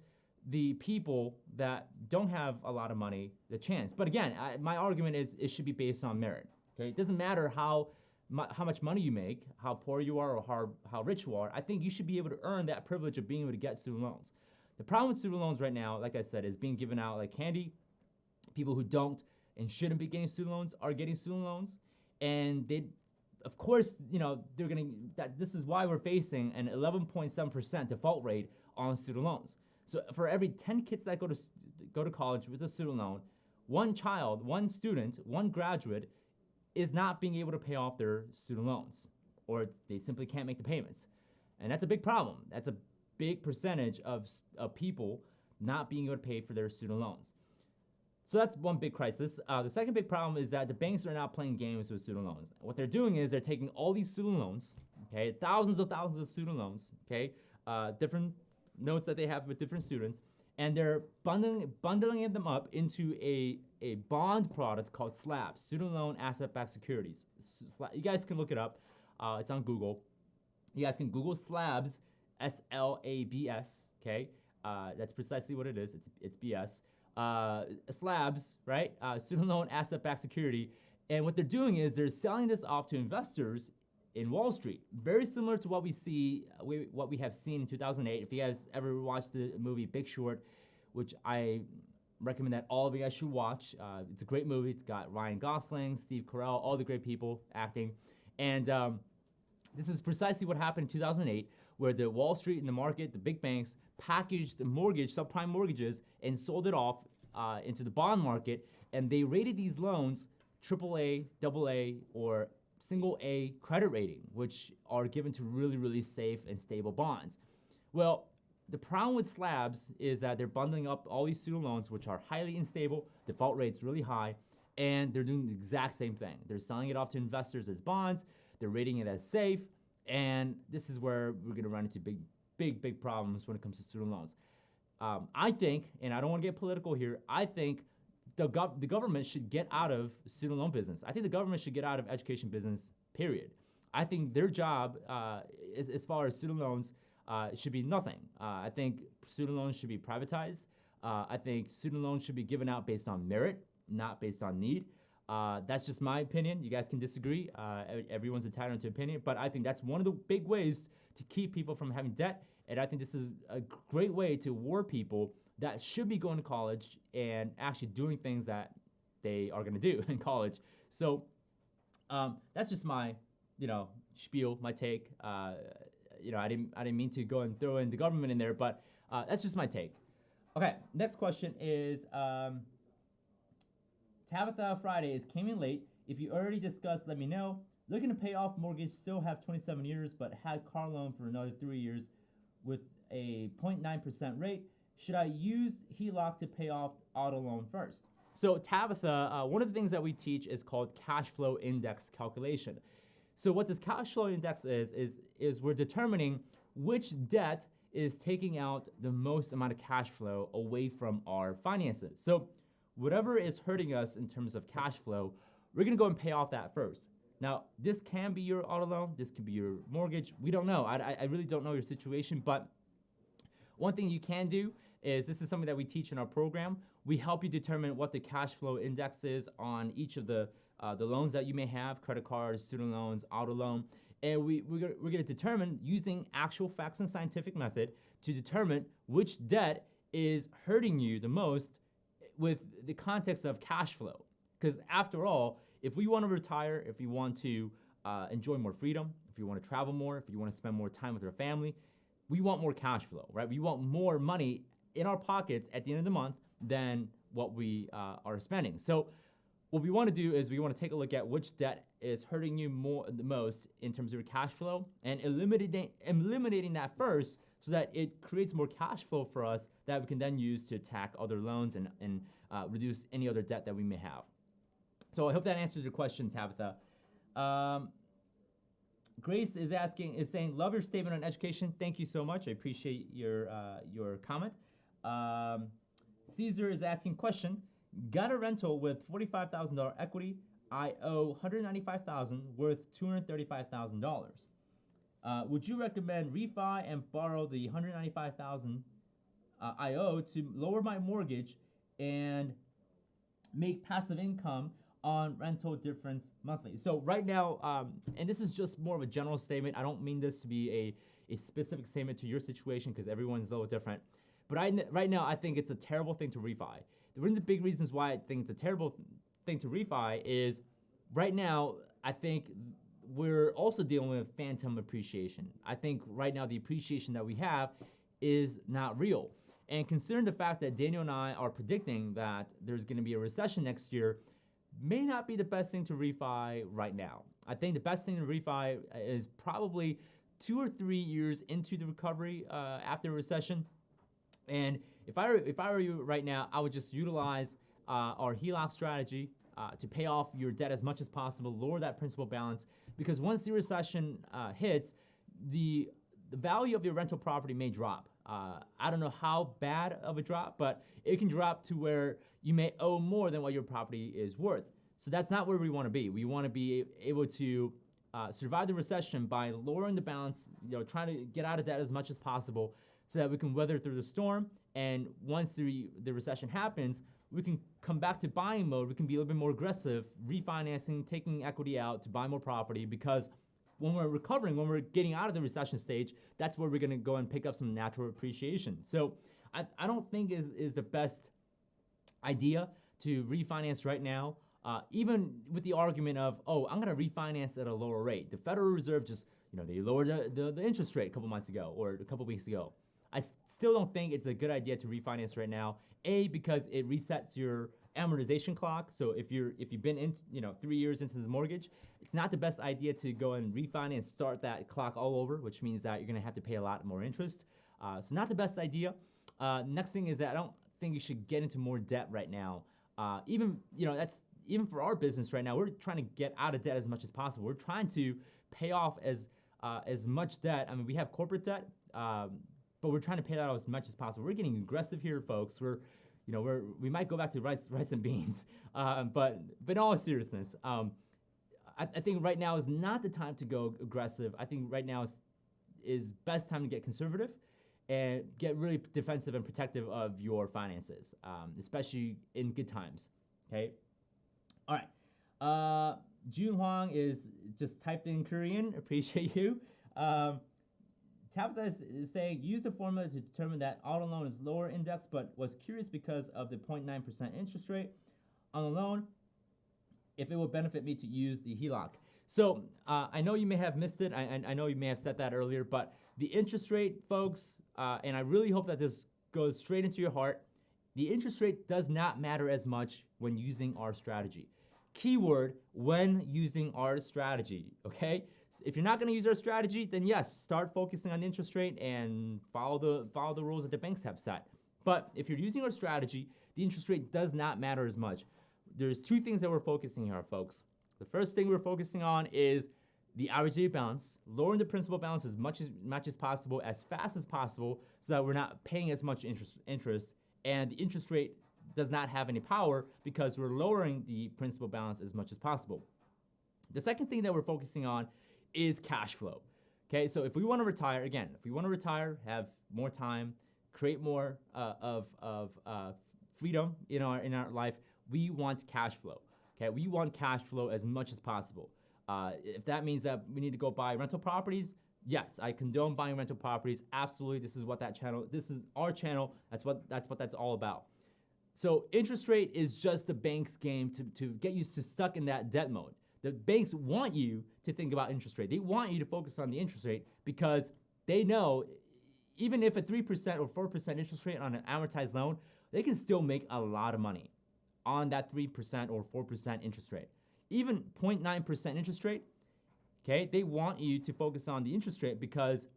Speaker 1: the people that don't have a lot of money the chance. But again, my argument is it should be based on merit. Okay, it doesn't matter how much money you make, how poor you are, or how rich you are. I think you should be able to earn that privilege of being able to get student loans. The problem with student loans right now, like I said, is being given out like candy. People who don't and shouldn't be getting student loans are getting student loans, and of course, they're this is why we're facing an 11.7% default rate on student loans. So for every 10 kids that go to college with a student loan, one student, one graduate is not being able to pay off their student loans, or they simply can't make the payments. And that's a big problem. That's a big percentage of people not being able to pay for their student loans. So that's one big crisis. The second big problem is that the banks are now playing games with student loans. What they're doing is they're taking all these student loans, okay, thousands of student loans, okay, different notes that they have with different students, and they're bundling them up into a bond product called Slabs, Student Loan Asset-Backed Securities. You guys can look it up. It's on Google. You guys can Google Slabs, SLABS, okay? That's precisely what it is. It's BS. Slabs, right? Student Loan Asset-Backed Security. And what they're doing is they're selling this off to investors in Wall Street. Very similar to what we have seen in 2008. If you guys ever watched the movie Big Short, which I recommend that all of you guys should watch. It's a great movie. It's got Ryan Gosling, Steve Carell, all the great people acting. And this is precisely what happened in 2008, where the Wall Street and the market, the big banks, packaged subprime mortgages, and sold it off into the bond market. And they rated these loans AAA, AA, or single A credit rating, which are given to really, really safe and stable bonds. Well, the problem with Slabs is that they're bundling up all these student loans, which are highly unstable, default rates really high, and they're doing the exact same thing. They're selling it off to investors as bonds, they're rating it as safe, and this is where we're gonna run into big problems when it comes to student loans. I think, and I don't wanna get political here, I think the government should get out of student loan business. I think the government should get out of education business, period. I think their job, as far as student loans, it should be nothing. I think student loans should be privatized. I think student loans should be given out based on merit, not based on need. That's just my opinion. You guys can disagree. Everyone's entitled to opinion, but I think that's one of the big ways to keep people from having debt. And I think this is a great way to reward people that should be going to college and actually doing things that they are gonna do in college. So that's just my, spiel, my take. I didn't mean to go and throw in the government in there, but that's just my take. Okay, next question is Tabitha Fridays came in late. If you already discussed, let me know. Looking to pay off mortgage, still have 27 years, but had car loan for another 3 years with a 0.9% rate. Should I use HELOC to pay off auto loan first? So Tabitha, one of the things that we teach is called cash flow index calculation. So what this cash flow index is we're determining which debt is taking out the most amount of cash flow away from our finances. So whatever is hurting us in terms of cash flow, we're gonna go and pay off that first. Now, this can be your auto loan, this could be your mortgage, we don't know. I really don't know your situation, but one thing you can do is, this is something that we teach in our program. We help you determine what the cash flow index is on each of the loans that you may have, credit cards, student loans, auto loan. And we're gonna determine, using actual facts and scientific method, to determine which debt is hurting you the most with the context of cash flow. Because after all, if we wanna retire, if we want to enjoy more freedom, if you wanna travel more, if you wanna spend more time with our family, we want more cash flow, right? We want more money in our pockets at the end of the month than what we are spending. So what we want to do is we want to take a look at which debt is hurting you the most in terms of your cash flow, and eliminating that first, so that it creates more cash flow for us that we can then use to attack other loans and reduce any other debt that we may have. So I hope that answers your question, Tabitha. Grace is saying, love your statement on education. Thank you so much. I appreciate your comment. Cesar is asking, question, got a rental with $45,000 equity. I owe $195,000 worth $235,000. Would you recommend refi and borrow the $195,000 I owe to lower my mortgage and make passive income on rental difference monthly? So right now, and this is just more of a general statement, I don't mean this to be a specific statement to your situation, because everyone's a little different. But right now, I think it's a terrible thing to refi. One of the big reasons why I think it's a terrible thing to refi is, right now, I think we're also dealing with phantom appreciation. I think right now the appreciation that we have is not real. And considering the fact that Daniel and I are predicting that there's gonna be a recession next year, may not be the best thing to refi right now. I think the best thing to refi is probably 2 or 3 years into the recovery after a recession. And if I were you right now, I would just utilize our HELOC strategy to pay off your debt as much as possible, lower that principal balance, because once the recession hits, the value of your rental property may drop. I don't know how bad of a drop, but it can drop to where you may owe more than what your property is worth. So that's not where we want to be. We want to be able to survive the recession by lowering the balance, trying to get out of debt as much as possible, so that we can weather through the storm. And once the recession happens, we can come back to buying mode. We can be a little bit more aggressive, refinancing, taking equity out to buy more property, because when we're recovering, when we're getting out of the recession stage, that's where we're gonna go and pick up some natural appreciation. So I don't think is the best idea to refinance right now, even with the argument of, oh, I'm gonna refinance at a lower rate. The Federal Reserve just, they lowered the interest rate a couple months ago or a couple weeks ago. I still don't think it's a good idea to refinance right now. A, because it resets your amortization clock. So if you've been in, 3 years into the mortgage, it's not the best idea to go and refinance and start that clock all over, which means that you're gonna have to pay a lot more interest. So not the best idea. Next thing is that I don't think you should get into more debt right now. Even for our business right now, we're trying to get out of debt as much as possible. We're trying to pay off as much debt. I mean, we have corporate debt, but we're trying to pay that out as much as possible. We're getting aggressive here, folks. We might go back to rice and beans, but in all seriousness, I think right now is not the time to go aggressive. I think right now is best time to get conservative and get really defensive and protective of your finances, especially in good times. Okay. All right. June Huang is just typed in Korean. Appreciate you. Tabitha is saying, use the formula to determine that auto loan is lower index, but was curious because of the 0.9% interest rate on the loan, if it would benefit me to use the HELOC. So I know you may have missed it. I know you may have said that earlier, but the interest rate, folks, and I really hope that this goes straight into your heart, the interest rate does not matter as much when using our strategy. Keyword, when using our strategy, okay? If you're not gonna use our strategy, then yes, start focusing on interest rate and follow the rules that the banks have set. But if you're using our strategy, the interest rate does not matter as much. There's two things that we're focusing here, folks. The first thing we're focusing on is the average daily balance, lowering the principal balance as much as possible, as fast as possible, so that we're not paying as much interest, and the interest rate does not have any power because we're lowering the principal balance as much as possible. The second thing that we're focusing on is cash flow. Okay, so if we want to retire, have more time, create more of freedom in our life, we want cash flow. Okay, we want cash flow as much as possible. If that means that we need to go buy rental properties, yes, I condone buying rental properties. Absolutely, this is our channel. That's what that's all about. So interest rate is just the bank's game to get you stuck in that debt mode. The banks want you to think about interest rate. They want you to focus on the interest rate because they know even if a 3% or 4% interest rate on an amortized loan, they can still make a lot of money on that 3% or 4% interest rate. Even 0.9% interest rate, okay, they want you to focus on the interest rate because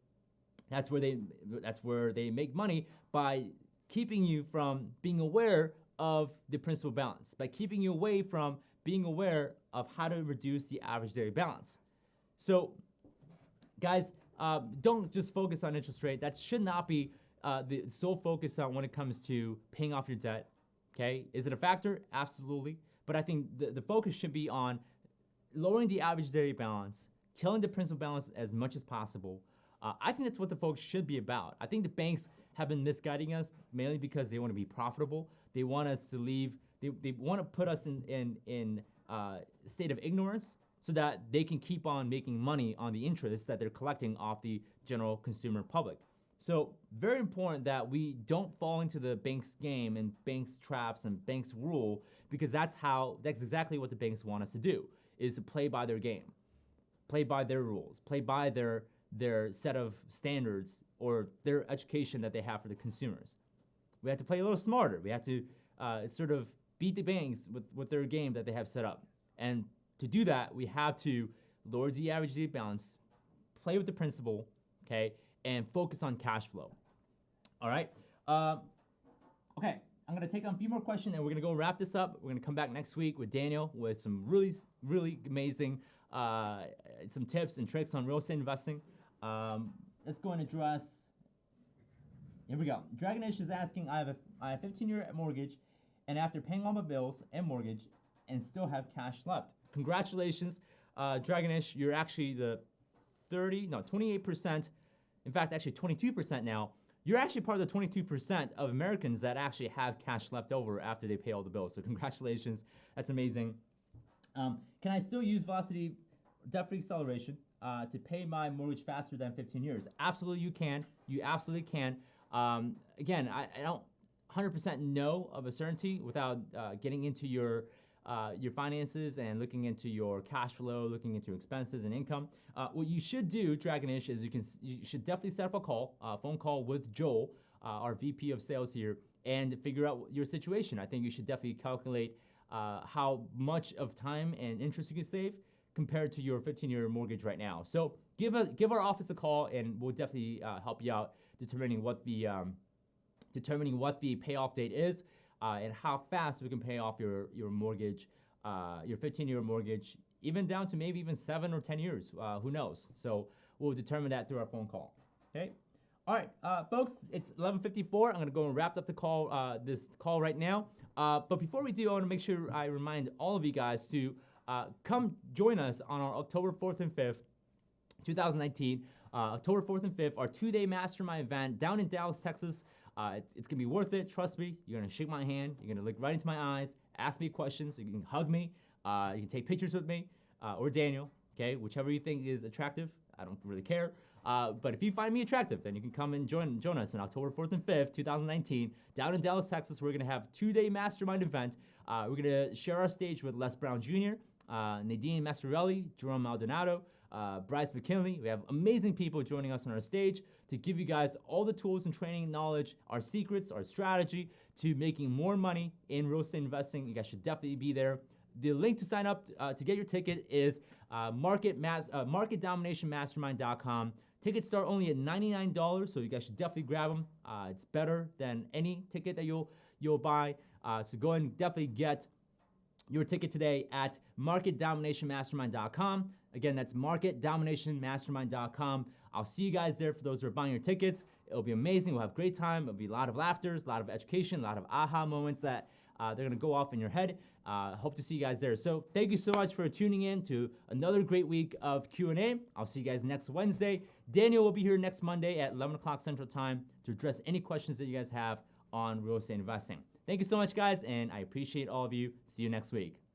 Speaker 1: that's where they make money by keeping you from being aware of the principal balance, by keeping you away from being aware of how to reduce the average daily balance. So, guys, don't just focus on interest rate. That should not be the sole focus on when it comes to paying off your debt. Okay, is it a factor? Absolutely. But I think the focus should be on lowering the average daily balance, killing the principal balance as much as possible. I think that's what the focus should be about. I think the banks have been misguiding us mainly because they want to be profitable. They want us to leave. They want to put us in a state of ignorance so that they can keep on making money on the interest that they're collecting off the general consumer public. So very important that we don't fall into the bank's game and bank's traps and bank's rule, because that's exactly what the banks want us to do, is to play by their game, play by their rules, play by their set of standards or their education that they have for the consumers. We have to play a little smarter. We have to sort of beat the banks with their game that they have set up. And to do that, we have to lower the average daily balance, play with the principal, okay, and focus on cash flow. All right. Okay. I'm gonna take on a few more questions, and we're gonna go wrap this up. We're gonna come back next week with Daniel with some really, really amazing some tips and tricks on real estate investing. Let's go and address. Here we go. Dragonish is asking, I have a 15-year mortgage, and after paying all my bills and mortgage, and still have cash left. Congratulations, Dragonish. You're actually the 28%. In fact, actually 22% now. You're actually part of the 22% of Americans that actually have cash left over after they pay all the bills. So congratulations. That's amazing. Can I still use velocity debt-free acceleration to pay my mortgage faster than 15 years? Absolutely, you can. You absolutely can. Again, 100% know of a certainty without getting into your finances and looking into your cash flow, looking into expenses and income. What you should do, Dragonish, is you should definitely set up a phone call with Joel, our VP of sales here, and figure out your situation. I think you should definitely calculate how much of time and interest you can save compared to your 15-year mortgage right now. So give our office a call, and we'll definitely help you out determining what the payoff date is and how fast we can pay off your mortgage, your 15-year mortgage, even down to maybe even 7 or 10 years. Who knows? So we'll determine that through our phone call. Okay. All right, folks, it's 11:54. I'm gonna go and wrap up the call, this call right now. But before we do, I wanna make sure I remind all of you guys to come join us on our October 4th and 5th, 2019, October 4th and 5th, our 2-day mastermind event down in Dallas, Texas. It's gonna be worth it, trust me. You're gonna shake my hand, you're gonna look right into my eyes, ask me questions, you can hug me, you can take pictures with me, or Daniel, okay? Whichever you think is attractive, I don't really care. But if you find me attractive, then you can come and join us on October 4th and 5th, 2019, down in Dallas, Texas. We're gonna have a 2-day mastermind event. We're gonna share our stage with Les Brown Jr., Nadine Mastorelli, Jerome Maldonado, Bryce McKinley. We have amazing people joining us on our stage to give you guys all the tools and training knowledge, our secrets, our strategy to making more money in real estate investing. You guys should definitely be there. The link to sign up to get your ticket is marketdominationmastermind.com. Tickets start only at $99, so you guys should definitely grab them. It's better than any ticket that you'll buy. So go and definitely get your ticket today at marketdominationmastermind.com. Again, that's marketdominationmastermind.com. I'll see you guys there for those who are buying your tickets. It'll be amazing. We'll have a great time. It'll be a lot of laughter, a lot of education, a lot of aha moments that they're gonna go off in your head. Hope to see you guys there. So thank you so much for tuning in to another great week of Q&A. I'll see you guys next Wednesday. Daniel will be here next Monday at 11 o'clock Central Time to address any questions that you guys have on real estate investing. Thank you so much, guys, and I appreciate all of you. See you next week.